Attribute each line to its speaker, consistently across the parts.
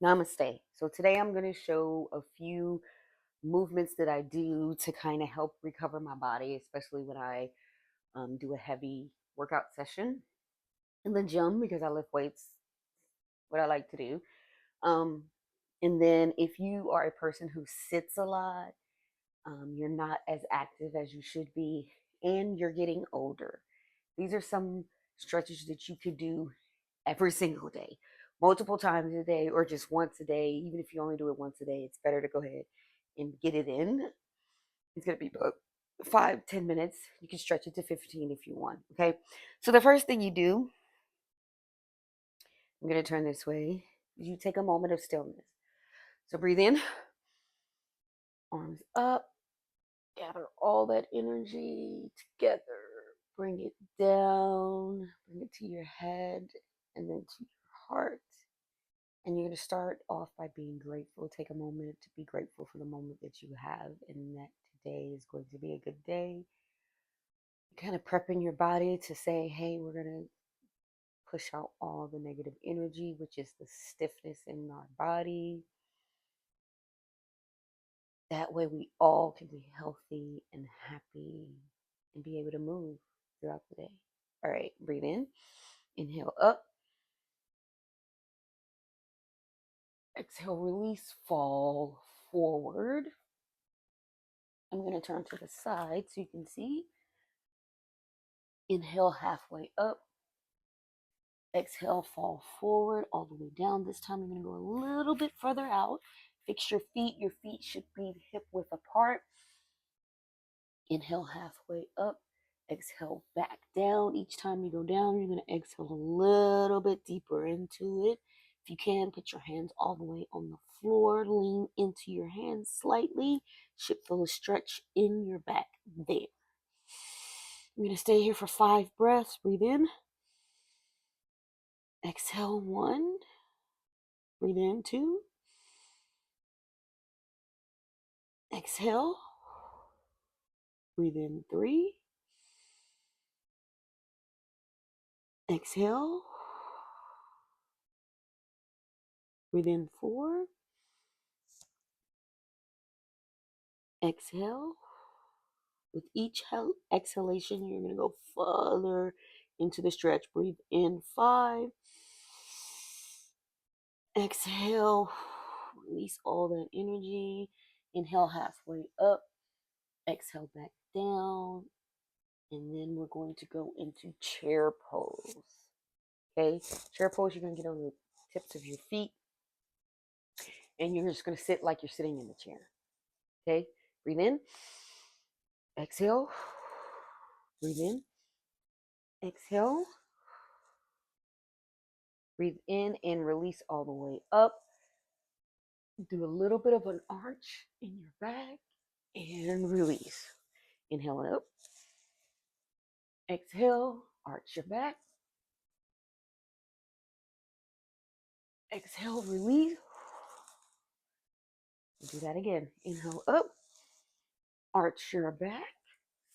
Speaker 1: Namaste. So today I'm going to show a few movements that I do to kind of help recover my body, especially when I do a heavy workout session in the gym because I lift weights, what I like to do. Um, and then if you are a person who sits a lot, you're not as active as you should be, and you're getting older. These are some stretches that you could do every single day, multiple times a day, or just once a day. Even if you only do it once a day, it's better to go ahead and get it in. It's going to be about 5-10 minutes. You can stretch it to 15 if you want. Okay. So the first thing you do, I'm going to turn this way. You take a moment of stillness. So breathe in, arms up, gather all that energy together. Bring it down, bring it to your head, and then to your heart. And you're going to start off by being grateful. Take a moment to be grateful for the moment that you have, and that today is going to be a good day. Kind of prepping your body to say, hey, we're going to push out all the negative energy, which is the stiffness in our body. That way we all can be healthy and happy and be able to move throughout the day. All right, breathe in, inhale up, exhale, release, fall forward. I'm going to turn to the side so you can see. Inhale, halfway up. Exhale, fall forward all the way down. This time you're going to go a little bit further out. Fix your feet. Your feet should be hip width apart. Inhale, halfway up. Exhale, back down. Each time you go down, you're going to exhale a little bit deeper into it. If you can, put your hands all the way on the floor. Lean into your hands slightly. Should feel a stretch in your back there. I'm going to stay here for 5 breaths. Breathe in. Exhale, 1. Breathe in, 2. Exhale. Breathe in, 3. Exhale. Breathe in, 4. Exhale. With each exhalation, you're going to go further into the stretch. Breathe in, 5. Exhale. Release all that energy. Inhale, halfway up. Exhale, back down. And then we're going to go into chair pose. Okay, chair pose, you're going to get on the tips of your feet. And you're just going to sit like you're sitting in the chair. Okay, breathe in. Exhale. Breathe in. Exhale. Breathe in and release all the way up. Do a little bit of an arch in your back and release. Inhale and up. Exhale, arch your back. Exhale, release. Do that again. Inhale up. Arch your back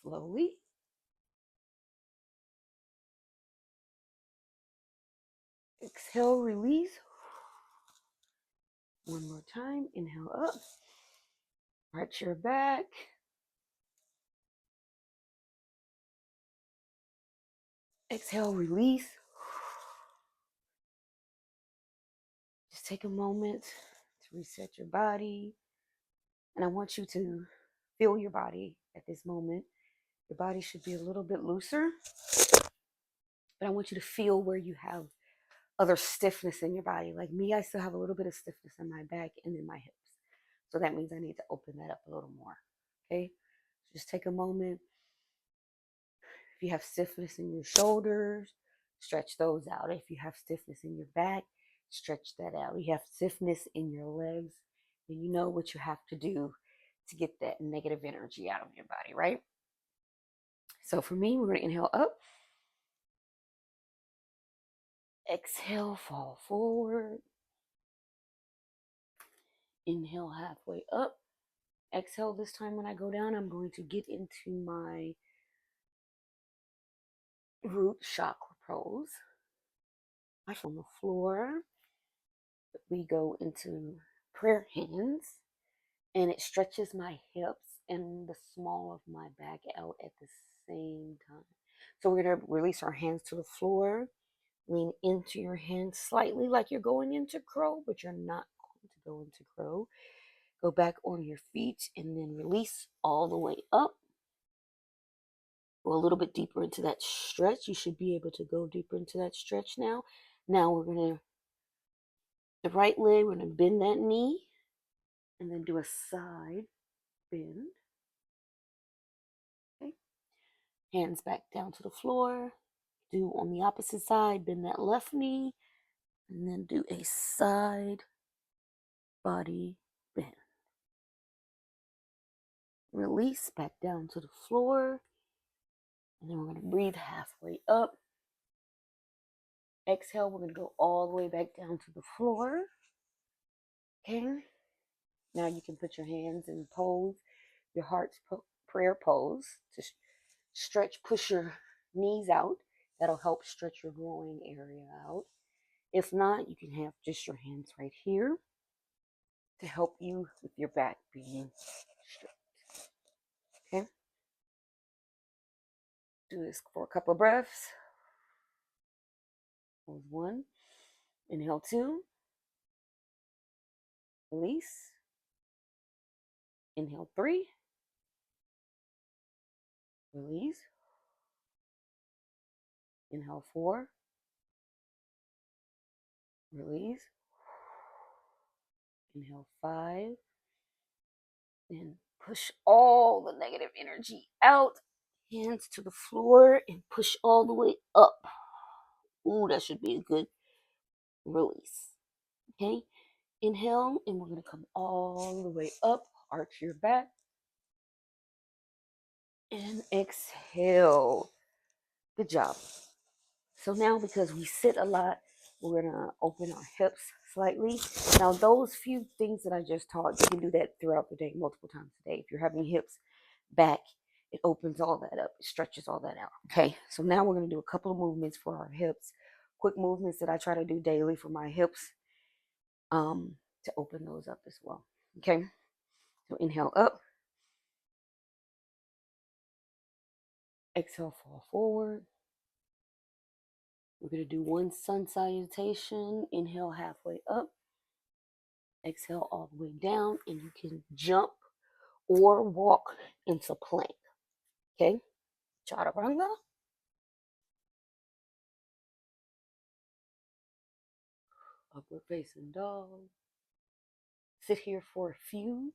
Speaker 1: slowly. Exhale, release. One more time. Inhale up. Arch your back. Exhale, release. Just take a moment to reset your body. And I want you to feel your body at this moment. Your body should be a little bit looser. But I want you to feel where you have other stiffness in your body. Like me, I still have a little bit of stiffness in my back and in my hips. So that means I need to open that up a little more. Okay? Just take a moment. If you have stiffness in your shoulders, stretch those out. If you have stiffness in your back, stretch that out. If you have stiffness in your legs, then you know what you have to do to get that negative energy out of your body, right? So for me, we're going to inhale up. Exhale, fall forward. Inhale, halfway up. Exhale, this time when I go down, I'm going to get into my root chakra pose. I'm on the floor. we go into prayer hands, and it stretches my hips and the small of my back out at the same time. So we're going to release our hands to the floor, lean into your hands slightly like you're going into crow, but you're not going to go into crow. Go back on your feet and then release all the way up. Go a little bit deeper into that stretch. You should be able to go deeper into that stretch now. Now we're going to, the right leg, we're going to bend that knee and then do a side bend. Okay. Hands back down to the floor. Do on the opposite side, bend that left knee and then do a side body bend. Release back down to the floor. And then we're going to breathe halfway up. Exhale, we're going to go all the way back down to the floor. Okay. Now you can put your hands in pose, your heart's prayer pose, to stretch, push your knees out. That'll help stretch your groin area out. If not, you can have just your hands right here to help you with your back being straight. Okay. Do this for a couple of breaths. Hold one. Inhale two. Release. Inhale three. Release. Inhale four. Release. Inhale five. Then push all the negative energy out. Hands to the floor and push all the way up. Ooh, that should be a good release. Okay. Inhale, and we're going to come all the way up. Arch your back. And exhale. Good job. So now, because we sit a lot, we're going to open our hips slightly. Now, those few things that I just taught, you can do that throughout the day, multiple times a day. If you're having hips back, it opens all that up. It stretches all that out. Okay, so now we're going to do a couple of movements for our hips. Quick movements that I try to do daily for my hips to open those up as well. Okay, so inhale up. Exhale, fall forward. We're going to do one sun salutation. Inhale halfway up. Exhale all the way down, and you can jump or walk into plank. Okay, chaturanga. Upward facing dog. Sit here for a few.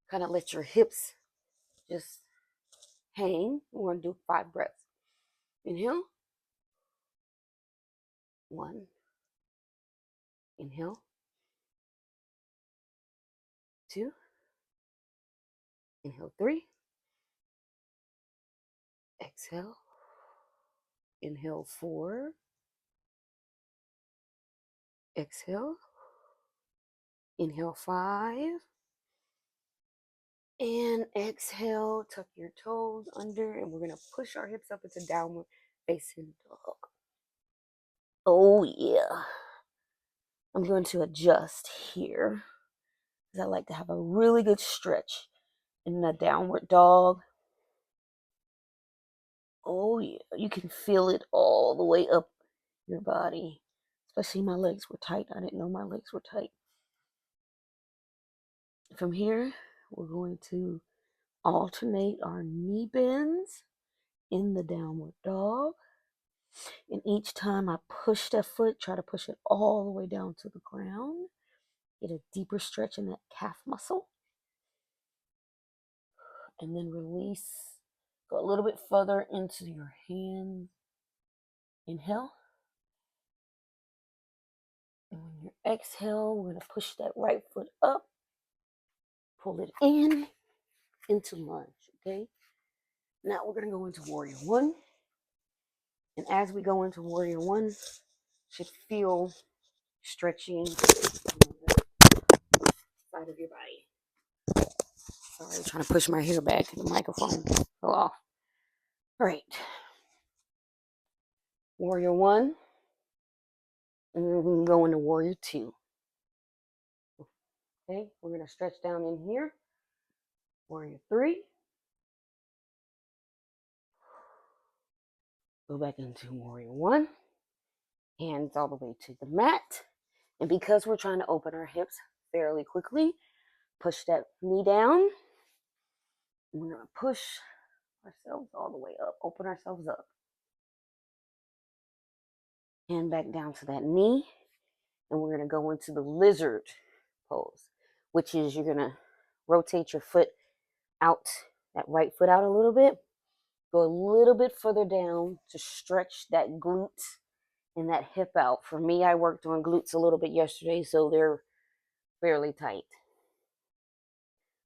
Speaker 1: Kind of let your hips just hang. We're going to do 5 breaths. Inhale. 1. Inhale. 2. Inhale 3. Exhale. Inhale 4. Exhale. Inhale 5. And exhale. Tuck your toes under, and we're going to push our hips up into downward facing dog. Oh yeah. I'm going to adjust here because I like to have a really good stretch in the downward dog. Oh yeah, you can feel it all the way up your body. Especially my legs were tight. I didn't know my legs were tight. From here, we're going to alternate our knee bends in the downward dog. And each time I push that foot, try to push it all the way down to the ground. Get a deeper stretch in that calf muscle. And then release. Go a little bit further into your hands. Inhale. And when you exhale, we're going to push that right foot up. Pull it in into lunge. Okay. Now we're going to go into warrior 1. And as we go into warrior 1, should feel stretching on the side of your body. Sorry, I'm trying to push my hair back. The microphone fell off. All right. Warrior 1. And then we can go into warrior 2. Okay, we're going to stretch down in here. Warrior 3. Go back into Warrior 1. Hands all the way to the mat. And because we're trying to open our hips fairly quickly, push that knee down. We're going to push ourselves all the way up, open ourselves up. Hand back down to that knee. And we're going to go into the lizard pose, which is you're going to rotate your foot out, that right foot out a little bit. Go a little bit further down to stretch that glute and that hip out. For me, I worked on glutes a little bit yesterday, so they're fairly tight.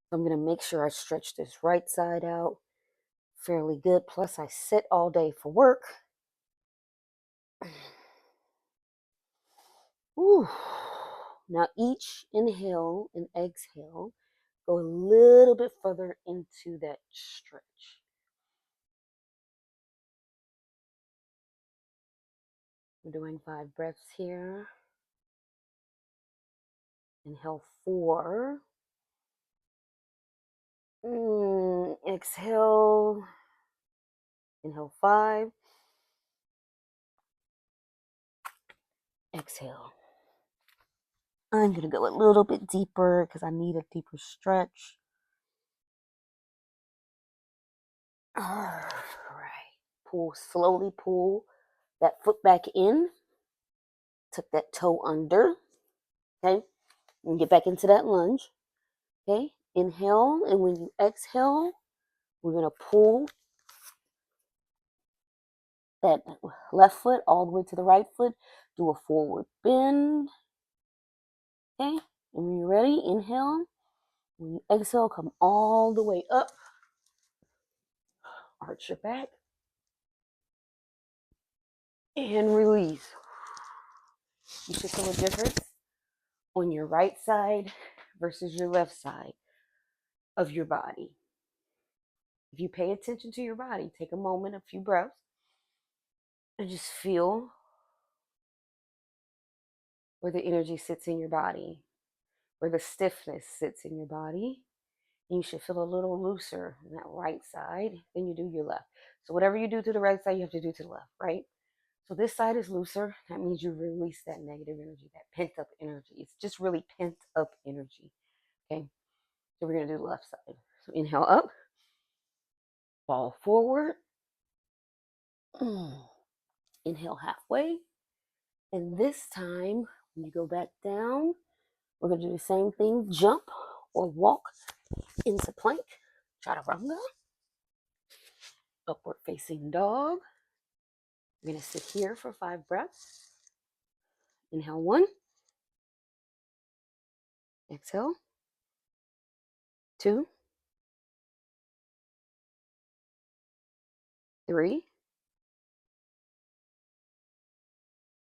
Speaker 1: So I'm going to make sure I stretch this right side out fairly good. Plus, I sit all day for work. Whew. Now, each inhale and exhale, go a little bit further into that stretch. We're doing 5 breaths here. Inhale 4. Exhale. Inhale 5. Exhale. I'm going to go a little bit deeper because I need a deeper stretch. All right. Slowly pull that foot back in. Tuck that toe under. Okay. And get back into that lunge. Okay. Inhale. And when you exhale, we're going to pull that left foot all the way to the right foot. Do a forward bend. Okay. And when you're ready, inhale. When you exhale, come all the way up. Arch your back. And release. You should feel a difference on your right side versus your left side of your body. If you pay attention to your body, take a moment, a few breaths, and just feel where the energy sits in your body, where the stiffness sits in your body. And you should feel a little looser on that right side than you do your left. So whatever you do to the right side, you have to do to the left, right? So this side is looser. That means you release that negative energy, that pent up energy. It's just really pent up energy. Okay. So we're going to do the left side. So inhale up, fall forward. Inhale halfway. And this time, when you go back down, we're going to do the same thing. Jump or walk into plank. Chaturanga. Upward facing dog. We're going to sit here for 5 breaths. Inhale 1. Exhale 2. 3.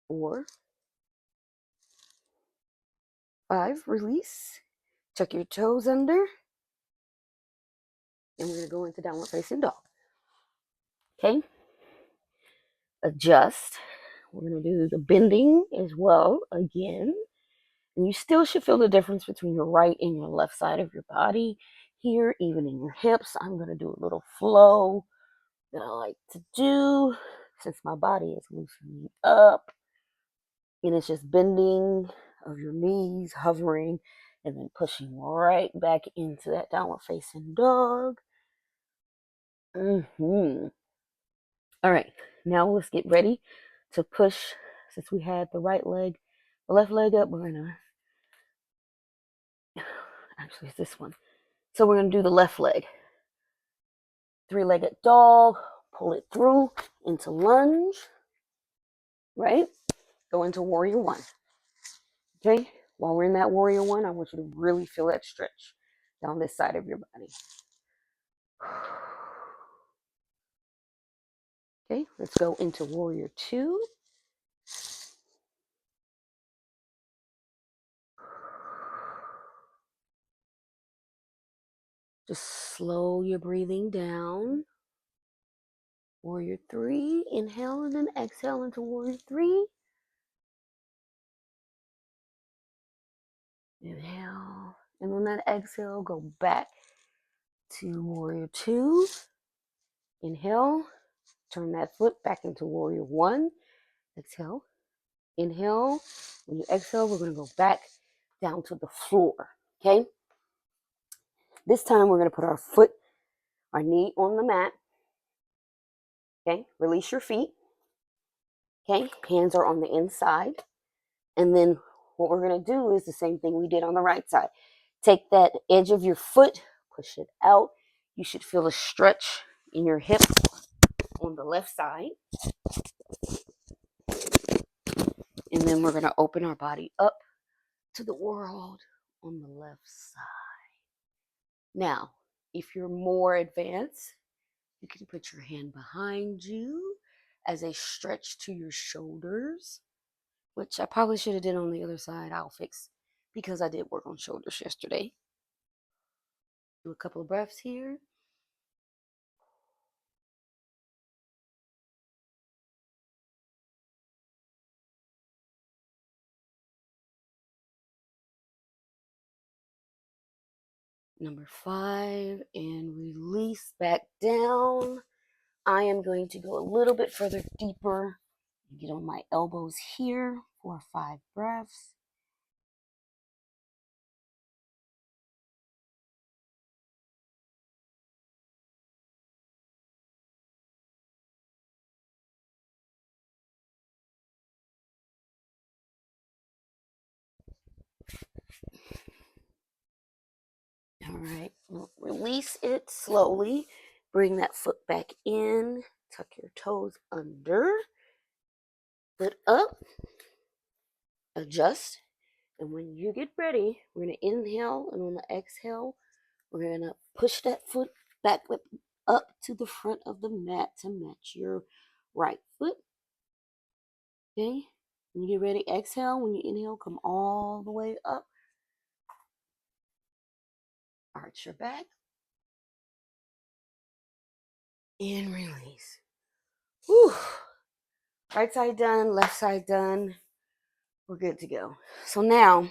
Speaker 1: 4. 5. Release. Tuck your toes under. And we're going to go into downward facing dog. Okay. Adjust. We're going to do the bending as well again. And you still should feel the difference between your right and your left side of your body here, even in your hips. I'm going to do a little flow that I like to do since my body is loosening up. And it's just bending of your knees, hovering, and then pushing right back into that downward facing dog. All right, now let's get ready to push. Since we had the right leg, the left leg up, we're going to, actually it's this one. So we're going to do the left leg. 3-legged dog, pull it through into lunge, right? Go into warrior 1. Okay, while we're in that warrior 1, I want you to really feel that stretch down this side of your body. Okay, let's go into warrior 2. Just slow your breathing down. Warrior 3, inhale and then exhale into warrior 3. Inhale And on that exhale, go back to warrior two. Inhale, turn that foot back into warrior one. Exhale, inhale. When you exhale, we're going to go back down to the floor. Okay. This time we're going to put our knee on the mat. Okay. Release your feet. Okay. Hands are on the inside. And then what we're going to do is the same thing we did on the right side. Take that edge of your foot, push it out. You should feel a stretch in your hip on the left side. And then we're going to open our body up to the world on the left side. Now, if you're more advanced, you can put your hand behind you as a stretch to your shoulders, which I probably should have did on the other side. I'll fix because I did work on shoulders yesterday. Do a couple of breaths here. Number 5, and release back down. I am going to go a little bit further deeper. Get on my elbows here for 5 breaths. All right, well, release it slowly. Bring that foot back in. Tuck your toes under. Foot up. Adjust. And when you get ready, we're going to inhale, and on the exhale, we're going to push that foot back up to the front of the mat to match your right foot. Okay? When you get ready, exhale. When you inhale, come all the way up. Arch your back. And release. Whew. Right side done, left side done. We're good to go. So now,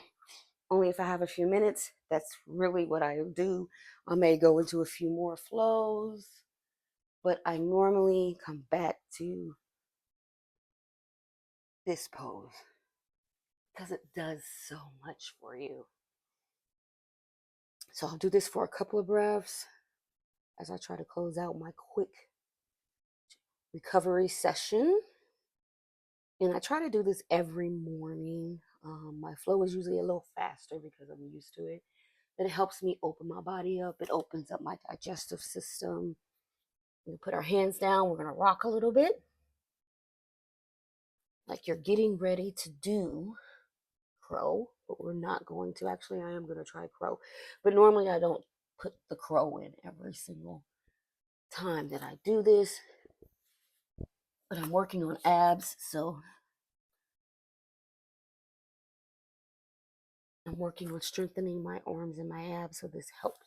Speaker 1: only if I have a few minutes, that's really what I do. I may go into a few more flows, but I normally come back to this pose because it does so much for you. So I'll do this for a couple of breaths as I try to close out my quick recovery session. And I try to do this every morning. My flow is usually a little faster because I'm used to it. But it helps me open my body up. It opens up my digestive system. We put our hands down. We're going to rock a little bit. Like you're getting ready to do crow, but we're not going to. Actually, I am going to try crow. But normally I don't put the crow in every single time that I do this. But I'm working on abs, so I'm working on strengthening my arms and my abs, so this helps.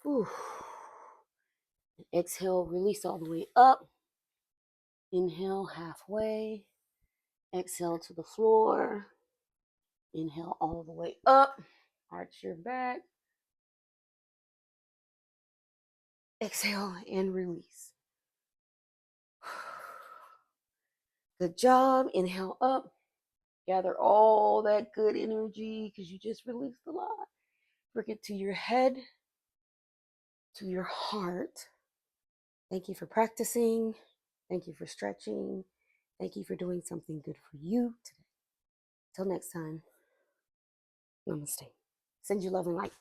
Speaker 1: Whew. Exhale, release all the way up. Inhale, halfway. Exhale to the floor. Inhale all the way up. Arch your back. Exhale and release. Good job. Inhale up. Gather all that good energy because you just released a lot. Bring it to your head, to your heart. Thank you for practicing. Thank you for stretching. Thank you for doing something good for you today. Till next time, namaste. Send you love and light.